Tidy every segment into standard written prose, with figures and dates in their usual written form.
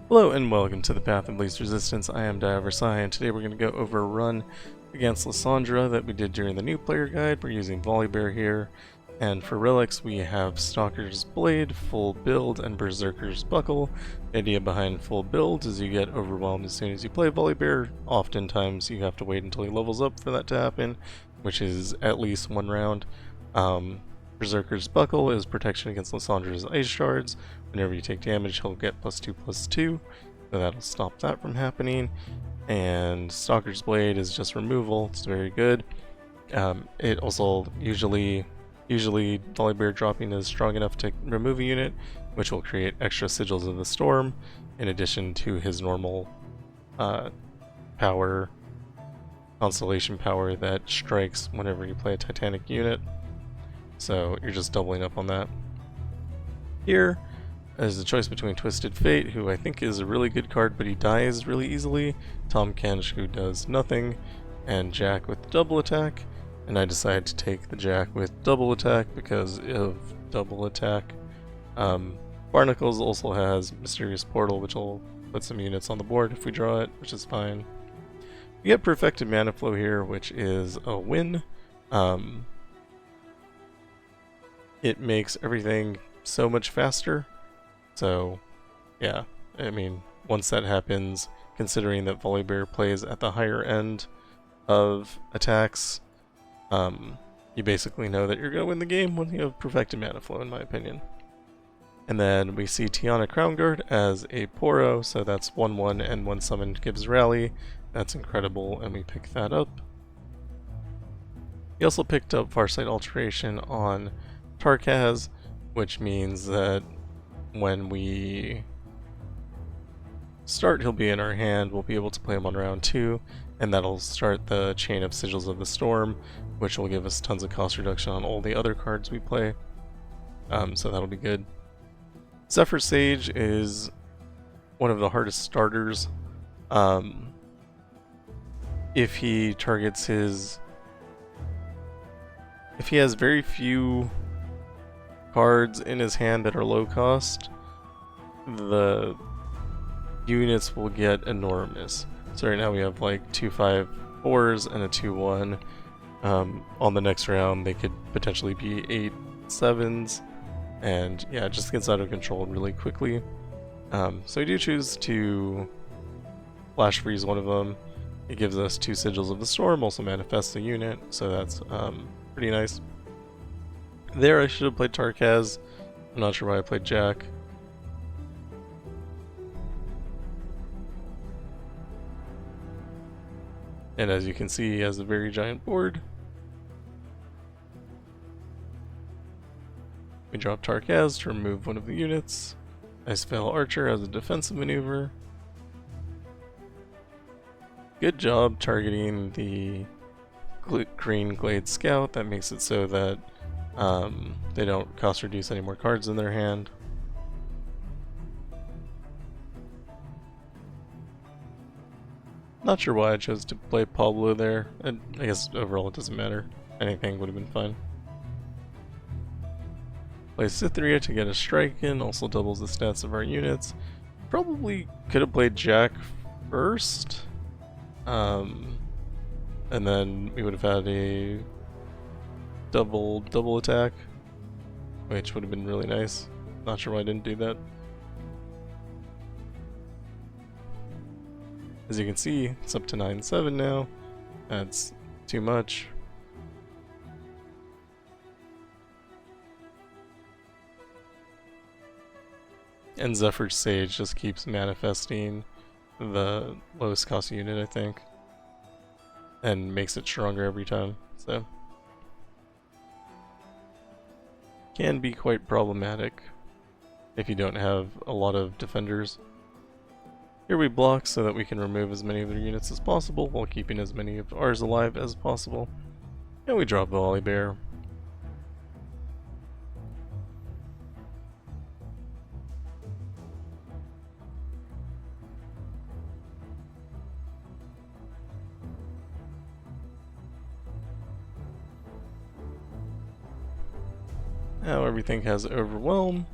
Hello and welcome to the Path of Least Resistance. I am Diversi, and today we're going to go over a run against Lissandra that we did during the new player guide. We're using Volibear here, and for relics we have Stalker's Blade, Full Build, and Berserker's Buckle. The idea behind Full Build is you get overwhelmed as soon as you play Volibear. Oftentimes you have to wait until he levels up for that to happen, which is at least one round. Berserker's Buckle is protection against Lissandra's Ice Shards. Whenever you take damage, he'll get +2/+2, so that'll stop that from happening. And Stalker's Blade is just removal, it's very good. It also usually Volibear dropping is strong enough to remove a unit, which will create extra Sigils of the Storm, in addition to his normal power, constellation power that strikes whenever you play a Titanic unit. So you're just doubling up on that. Here is a choice between Twisted Fate, who I think is a really good card, but he dies really easily, Tom Kench, who does nothing, and Jack with double attack. And I decided to take the Jack with double attack because of double attack. Barnacles also has Mysterious Portal, which will put some units on the board if we draw it, which is fine. We get Perfected Manaflow here, which is a win. It makes everything so much faster. So, yeah, I mean, once that happens, considering that Volibear plays at the higher end of attacks, you basically know that you're going to win the game when you have Perfected Manaflow, in my opinion. And then we see Tiana Crownguard as a Poro, so that's 1/1, and when summoned gives Rally. That's incredible, and we pick that up. We also picked up Farsight Alteration on Tarkaz, which means that when we start, he'll be in our hand. We'll be able to play him on round 2, and that'll start the chain of Sigils of the Storm, which will give us tons of cost reduction on all the other cards we play. So that'll be good. Zephyr Sage is one of the hardest starters. If he targets his... If he has very few cards in his hand that are low cost, the units will get enormous. So right now we have like 2 5/4s and a 2/1. On the next round they could potentially be 8 7s, and yeah, it just gets out of control really quickly. So we do choose to flash freeze one of them. It gives us 2 Sigils of the Storm, also manifests a unit, so that's pretty nice. There I should have played Tarkaz. I'm not sure why I played Jack. And as you can see, he has a very giant board. We drop Tarkaz to remove one of the units. Icevale Archer as a defensive maneuver. Good job targeting the Green Glade Scout. That makes it so that they don't cost reduce any more cards in their hand. Not sure why I chose to play Pablo there. I guess overall it doesn't matter. Anything would have been fine. Play Cytherea to get a strike in, also doubles the stats of our units. Probably could have played Jack first. And then we would have had a double attack, which would have been really nice. Not sure why I didn't do that. As you can see, it's up to 9/7 now. That's too much. And Zephyr Sage just keeps manifesting the lowest cost unit, I think, and makes it stronger every time, so can be quite problematic if you don't have a lot of defenders. Here we block so that we can remove as many of their units as possible while keeping as many of ours alive as possible. And we drop Volibear. Now everything has overwhelm.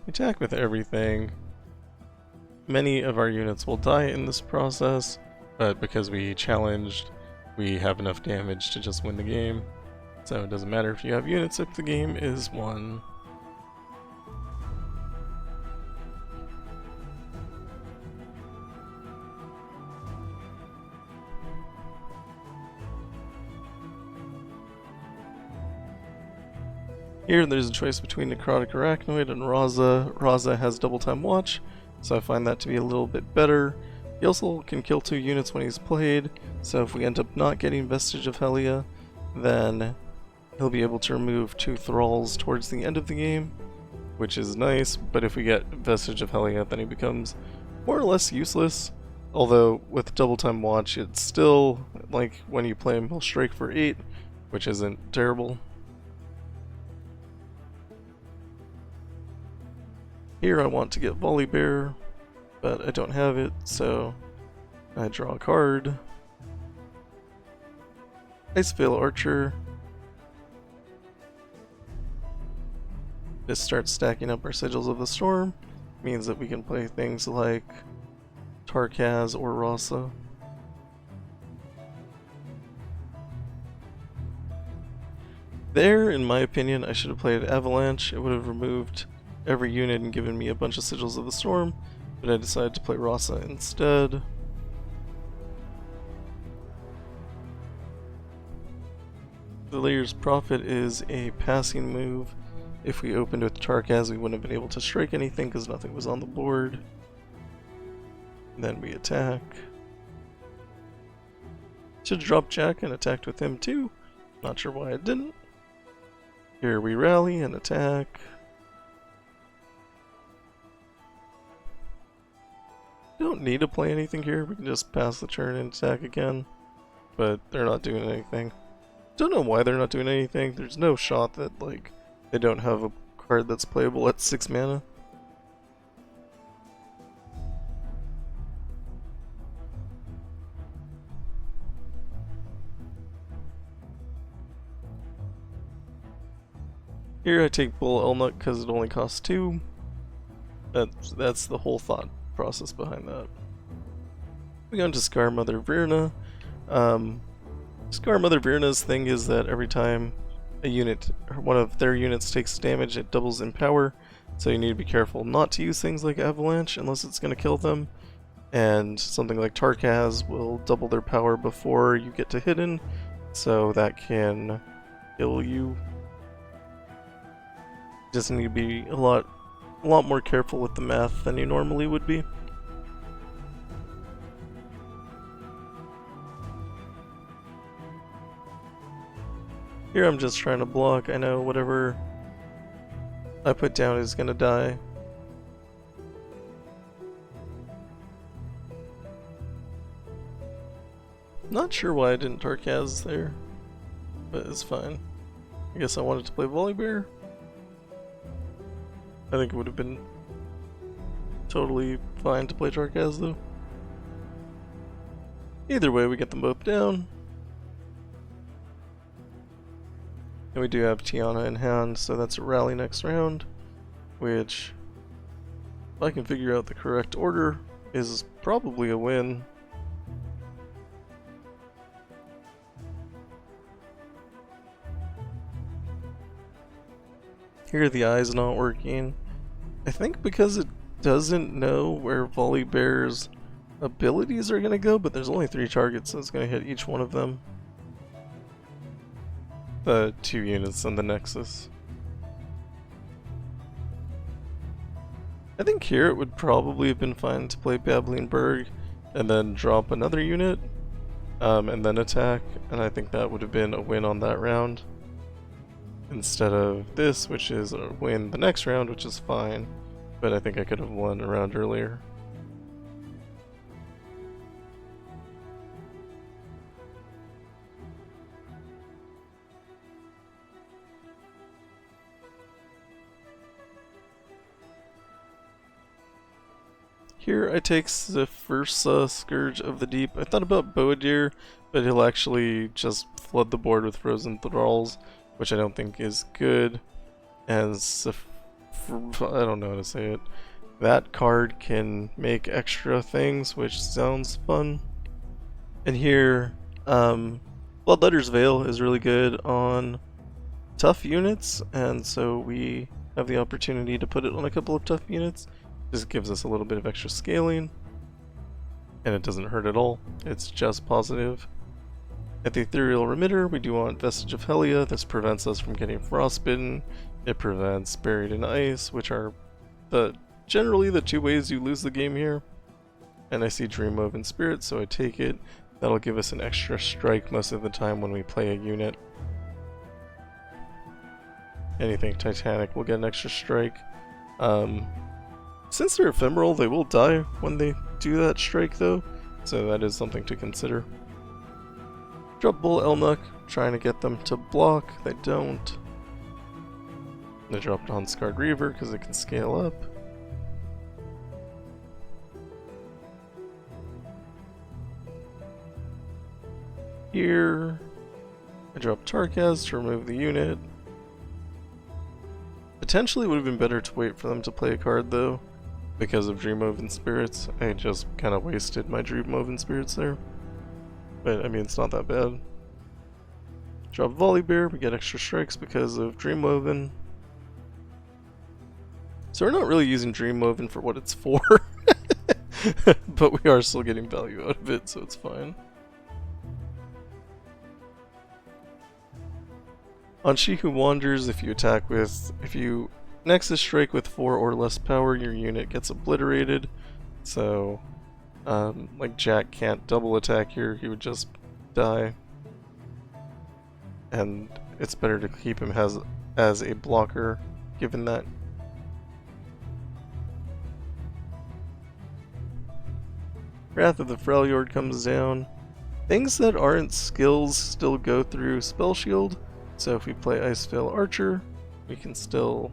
Attack with everything. Many of our units will die in this process, but because we challenged, we have enough damage to just win the game. So it doesn't matter if you have units if the game is won. Here there's a choice between Necrotic Arachnoid and Raza. Raza has double time watch, so I find that to be a little bit better. He also can kill 2 units when he's played, so if we end up not getting Vestige of Helia, then he'll be able to remove 2 thralls towards the end of the game, which is nice, but if we get Vestige of Helia, then he becomes more or less useless. Although with double time watch, it's still, like when you play him, he'll strike for 8, which isn't terrible. Here I want to get Volibear, but I don't have it, so I draw a card. Iceveil Archer. This starts stacking up our Sigils of the Storm. Means that we can play things like Tarkaz or Rasa. There, in my opinion, I should have played Avalanche. It would have removed every unit and given me a bunch of Sigils of the Storm, but I decided to play Rasa instead. The Layer's Prophet is a passing move. If we opened with Tarkaz, we wouldn't have been able to strike anything because nothing was on the board. And then we attack. Should drop Jack and attacked with him too. Not sure why I didn't. Here we rally and attack. Don't need to play anything here, we can just pass the turn and attack again, but they're not doing anything. Don't know why they're not doing anything. There's no shot that, like, they don't have a card that's playable at 6 mana. Here I take Bull Elnut because it only costs 2. That's the whole thought process behind that. We go into Scarmother Vrynna. Scarmother Vrynna's thing is that every time a unit, or one of their units takes damage, it doubles in power, so you need to be careful not to use things like Avalanche unless it's going to kill them, and something like Tarkaz will double their power before you get to Hidden, so that can kill you. Just need to be a lot more careful with the math than you normally would be. Here I'm just trying to block. I know whatever I put down is gonna die. Not sure why I didn't Tarkaz there, but it's fine. I guess I wanted to play Volibear. I think it would have been totally fine to play Tarkaz though. Either way, we get them both down. And we do have Tiana in hand, so that's a rally next round, which, if I can figure out the correct order, is probably a win. Here the eye's not working. I think because it doesn't know where Volibear's abilities are gonna go, but there's only 3 targets, so it's gonna hit each one of them. The 2 units on the Nexus. I think here it would probably have been fine to play Babbling Berg and then drop another unit, and then attack, and I think that would have been a win on that round. Instead of this, which is a win the next round, which is fine, but I think I could have won a round earlier. Here I take Zephyr Scourge of the Deep. I thought about Boadir, but he'll actually just flood the board with Frozen Thralls, which I don't think is good. And I don't know how to say it. That card can make extra things, which sounds fun. And here, Bloodletter's Veil is really good on tough units, and so we have the opportunity to put it on a couple of tough units. This gives us a little bit of extra scaling, and it doesn't hurt at all. It's just positive. At the Ethereal Remitter, we do want Vestige of Helia. This prevents us from getting frostbitten. It prevents Buried in Ice, which are generally the two ways you lose the game here. And I see Dreamwoven Spirit, so I take it. That'll give us an extra strike most of the time when we play a unit. Anything Titanic will get an extra strike. Since they're ephemeral, they will die when they do that strike though, so that is something to consider. Drop Bull Elnuck, trying to get them to block. They don't. They dropped on Scarred Reaver because it can scale up. Here, I drop Tarkaz to remove the unit. Potentially would have been better to wait for them to play a card though, because of Dreamwoven Spirits. I just kind of wasted my Dreamwoven Spirits there. But I mean, it's not that bad. Drop Volibear, we get extra strikes because of Dreamwoven. So we're not really using Dreamwoven for what it's for, but we are still getting value out of it, so it's fine. On She Who Wanders, if you Nexus Strike with 4 or less power, your unit gets obliterated. So, like Jack can't double attack here, he would just die. And it's better to keep him as a blocker, given that. Wrath of the Freljord comes down. Things that aren't skills still go through Spell Shield. So if we play Iceveil Archer, we can still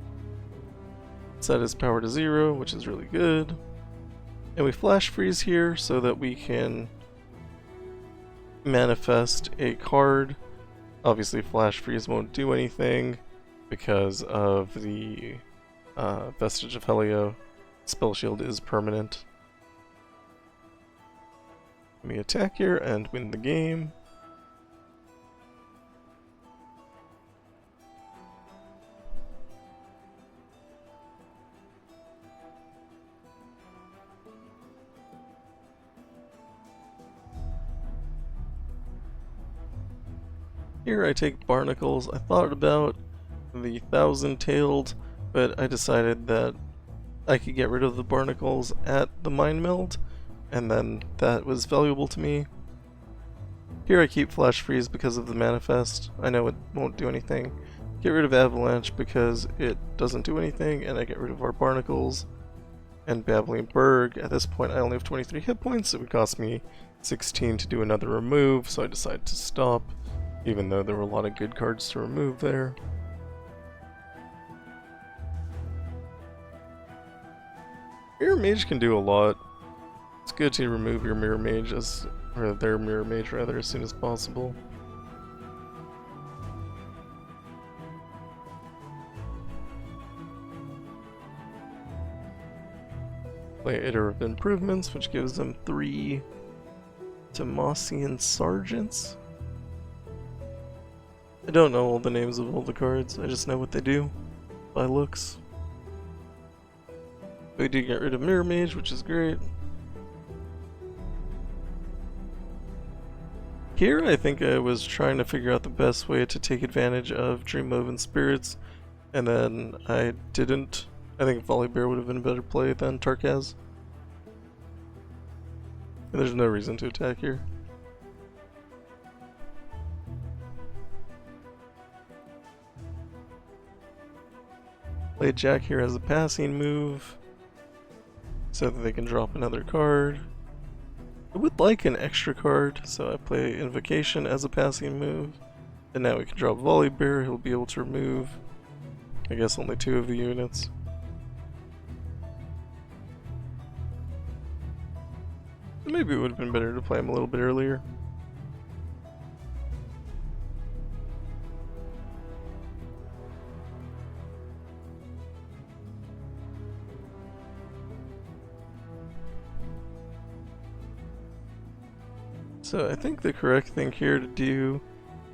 set his power to 0, which is really good. And we Flash Freeze here so that we can manifest a card. Obviously Flash Freeze won't do anything because of the Vestige of Helia. Spell Shield is permanent. Let me attack here and win the game. Here I take Barnacles. I thought about the 1,000-tailed, but I decided that I could get rid of the Barnacles at the Mind Meld, and then that was valuable to me. Here I keep Flash Freeze because of the Manifest. I know it won't do anything. Get rid of Avalanche because it doesn't do anything, and I get rid of our Barnacles. And Babbling Berg, at this point I only have 23 hit points, it would cost me 16 to do another remove, so I decided to stop. Even though there were a lot of good cards to remove there. Mirror Mage can do a lot. It's good to remove your Mirror Mage or their Mirror Mage rather, as soon as possible. Play Iterative Improvements, which gives them 3 Demacian Sergeants. I don't know all the names of all the cards, I just know what they do by looks. We do get rid of Mirror Mage, which is great. Here I think I was trying to figure out the best way to take advantage of Dreamwoven Spirits, and then I didn't. I think Volibear would have been a better play than Tarkaz. And there's no reason to attack here. Play Jack here as a passing move, so that they can drop another card. I would like an extra card, so I play Invocation as a passing move. And now we can drop Volibear, he'll be able to remove, I guess, only 2 of the units. Maybe it would have been better to play him a little bit earlier. So I think the correct thing here to do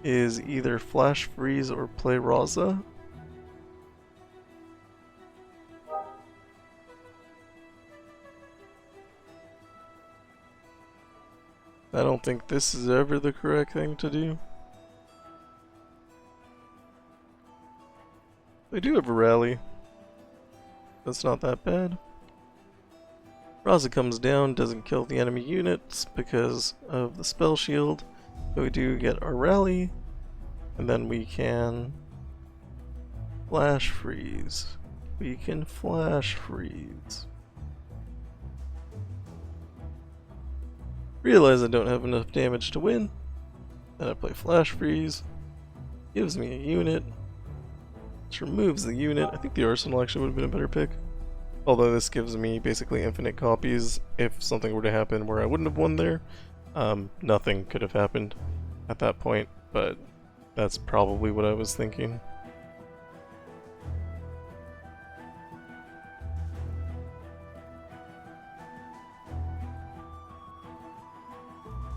is either flash freeze or play Raza. I don't think this is ever the correct thing to do. They do have a rally. That's not that bad. Raza comes down, doesn't kill the enemy units because of the spell shield. But we do get our rally, and then we can flash freeze. We can flash freeze. Realize I don't have enough damage to win. Then I play flash freeze. Gives me a unit. Which removes the unit. I think the arsenal actually would have been a better pick. Although this gives me basically infinite copies if something were to happen where I wouldn't have won there. Nothing could have happened at that point, but that's probably what I was thinking.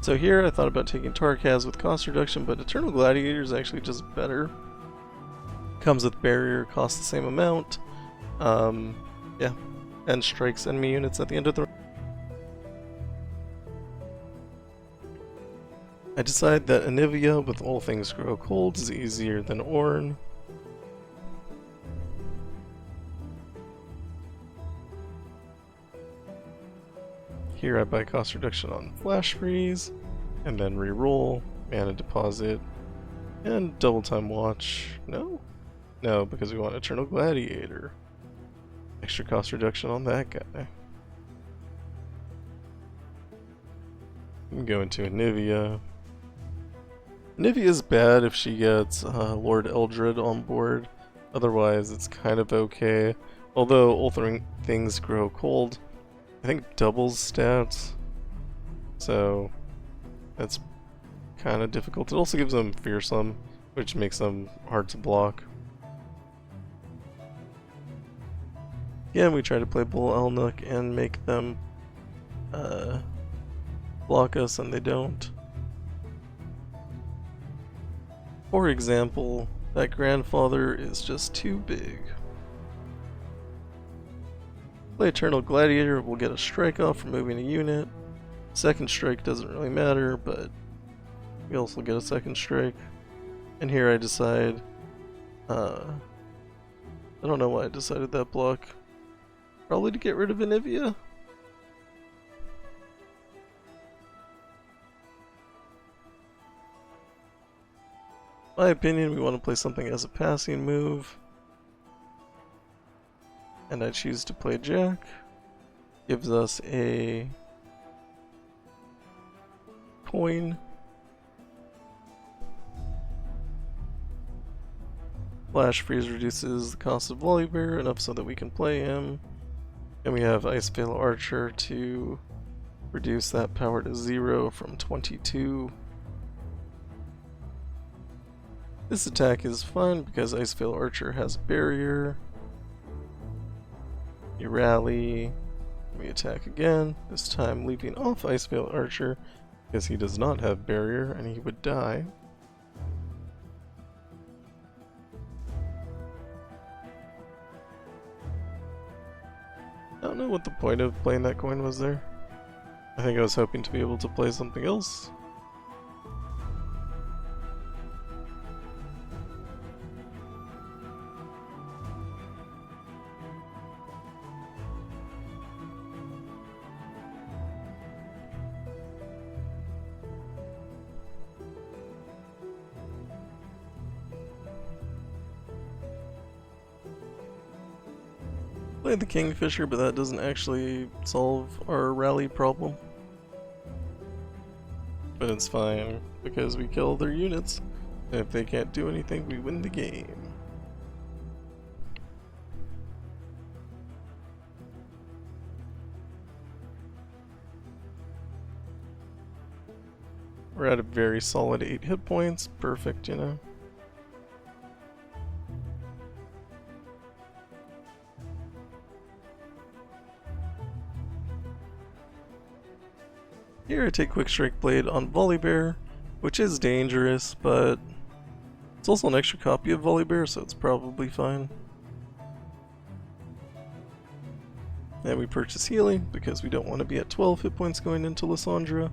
So here I thought about taking Tarkaz with cost reduction, but Eternal Gladiator is actually just better. Comes with barrier, costs the same amount. Yeah, and strikes enemy units at the end of the... I decide that Anivia with All Things Grow Cold is easier than Ornn. Here I buy cost reduction on Flash Freeze, and then reroll, mana deposit, and double time watch. No? No, because we want Eternal Gladiator. Extra cost reduction on that guy. We can go into Anivia. Anivia is bad if she gets Lord Eldred on board. Otherwise, it's kind of okay. Although All Things Grow Cold, I think doubles stats. So that's kind of difficult. It also gives them Fearsome, which makes them hard to block. Again, we try to play Bull Elnuk and make them block us, and they don't. For example, that Grandfather is just too big. Play Eternal Gladiator, we'll get a strike off removing a unit. Second strike doesn't really matter, but we also get a second strike. And here I decide, I don't know why I decided that block. Probably to get rid of Anivia. My opinion, we want to play something as a passing move. And I choose to play Jack. Gives us a coin. Flash Freeze reduces the cost of Volibear enough so that we can play him. And we have Iceveil Archer to reduce that power to 0 from 22. This attack is fun because Iceveil Archer has barrier. You rally, we attack again, this time leaving off Iceveil Archer because he does not have barrier and he would die. I don't know what the point of playing that coin was there. I think I was hoping to be able to play something else. Play the Kingfisher, but that doesn't actually solve our rally problem. But it's fine, because we kill their units, and if they can't do anything, we win the game. We're at a very solid 8 hit points, perfect, you know. Here I take Quick Strike Blade on Volibear, which is dangerous, but it's also an extra copy of Volibear, so it's probably fine. And we purchase healing, because we don't want to be at 12 hit points going into Lissandra.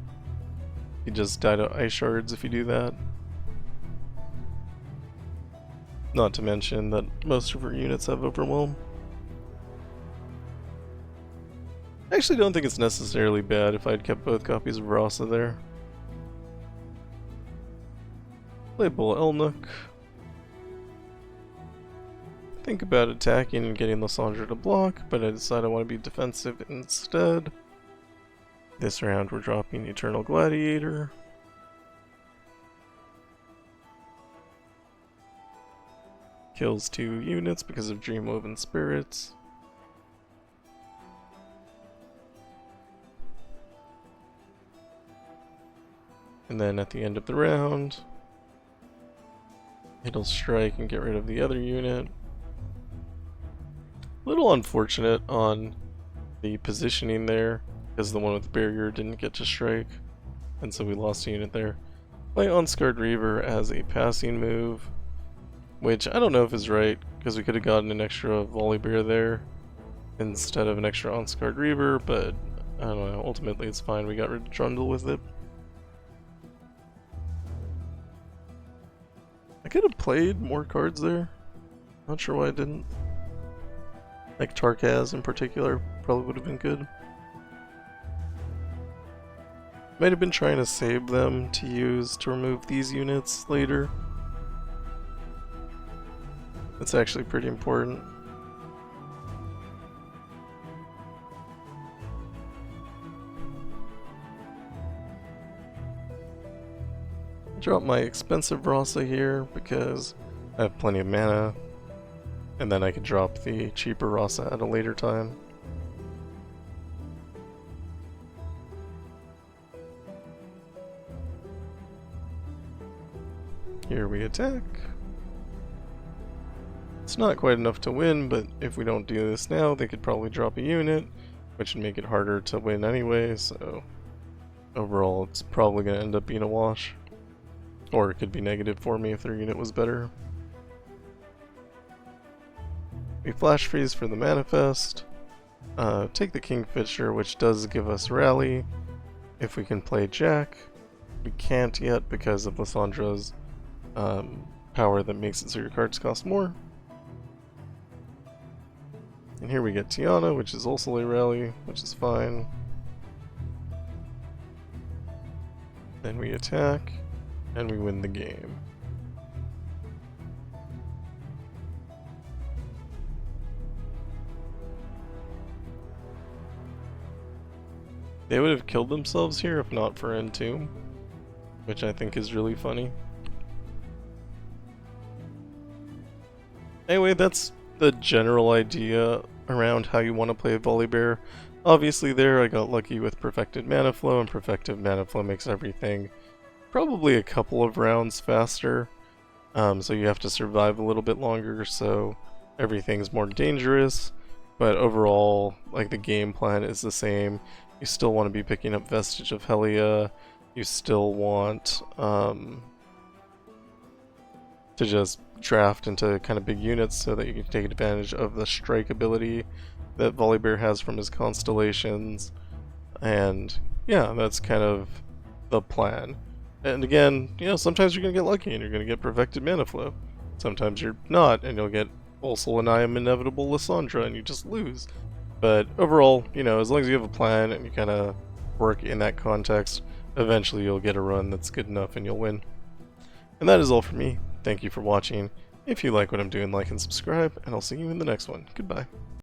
You just die to Ice Shards if you do that. Not to mention that most of her units have overwhelm. I actually don't think it's necessarily bad if I'd kept both copies of Rasa there. Play Bull Elnook. Think about attacking and getting Lissandra to block, but I decide I want to be defensive instead. This round we're dropping Eternal Gladiator. Kills 2 units because of Dreamwoven Spirits. And then at the end of the round, it'll strike and get rid of the other unit. A little unfortunate on the positioning there, because the one with the barrier didn't get to strike, and so we lost a unit there. Play Unscarred Reaver as a passing move, which I don't know if is right, because we could have gotten an extra Volibear there instead of an extra Unscarred Reaver, but I don't know, ultimately it's fine, we got rid of Trundle with it. I could have played more cards there, not sure why I didn't. Like Tarkaz in particular, probably would have been good. Might have been trying to save them to use to remove these units later. That's actually pretty important. Drop my expensive Rasa here because I have plenty of mana. And then I could drop the cheaper Rasa at a later time. Here we attack. It's not quite enough to win, but if we don't do this now, they could probably drop a unit, which would make it harder to win anyway, so overall it's probably going to end up being a wash. Or it could be negative for me if their unit was better. We flash freeze for the manifest. Take the Kingfisher, which does give us rally. If we can play Jack, we can't yet because of Lissandra's power that makes it so your cards cost more. And here we get Tiana, which is also a rally, which is fine. Then we attack, and we win the game. They would have killed themselves here if not for Entomb, which I think is really funny. Anyway, that's the general idea around how you want to play Volibear. Obviously there I got lucky with Perfected Manaflow, and Perfected Manaflow makes everything probably a couple of rounds faster. So you have to survive a little bit longer, so everything's more dangerous. But overall, like, the game plan is the same. You still want to be picking up Vestige of Helia. You still want to just draft into kind of big units so that you can take advantage of the strike ability that Volibear has from his constellations. And yeah, that's kind of the plan. And again, you know, sometimes you're going to get lucky and you're going to get Perfected Manaflow. Sometimes you're not, and you'll get also an I Am Inevitable Lissandra and you just lose. But overall, you know, as long as you have a plan and you kind of work in that context, eventually you'll get a run that's good enough and you'll win. And that is all for me. Thank you for watching. If you like what I'm doing, like and subscribe, and I'll see you in the next one. Goodbye.